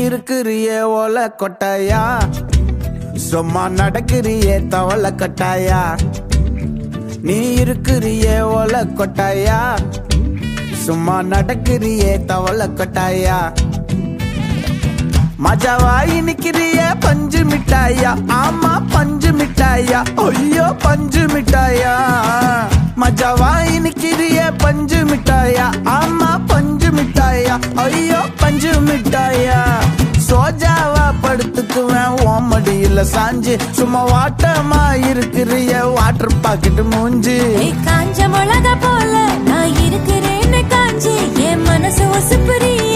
இருக்கிறியே ஓல கொட்டாயா, சும்மா நடக்கிறியே தவள கட்டாயா. நீ இருக்கிறியே ஓல கொட்டாயா, சும்மா நடக்கிறியே தவள கட்டாயா. மஜாவாய் நிக்கிறிய பஞ்சு மிட்டாயா, ஆமா பஞ்சு மிட்டாயா, ஐயோ பஞ்சு மிட்டாயா. மஜாவாய் நிக்கிறிய பஞ்சு மிட்டாயா, ஆமா பஞ்சு மிட்டாயா, ஐயோ பஞ்சு மிட்டாயா. சோஜாவா படுத்துக்குவேன் ஓமடியில சாஞ்சு, சும்மா வாட்டமா இருக்கிறிய வாட்டர் பாக்கெட் மூஞ்சி. காஞ்ச மிளகா போல நான் இருக்கிறேன்னு காஞ்சி, என் மனசு ஒசுப்புறிய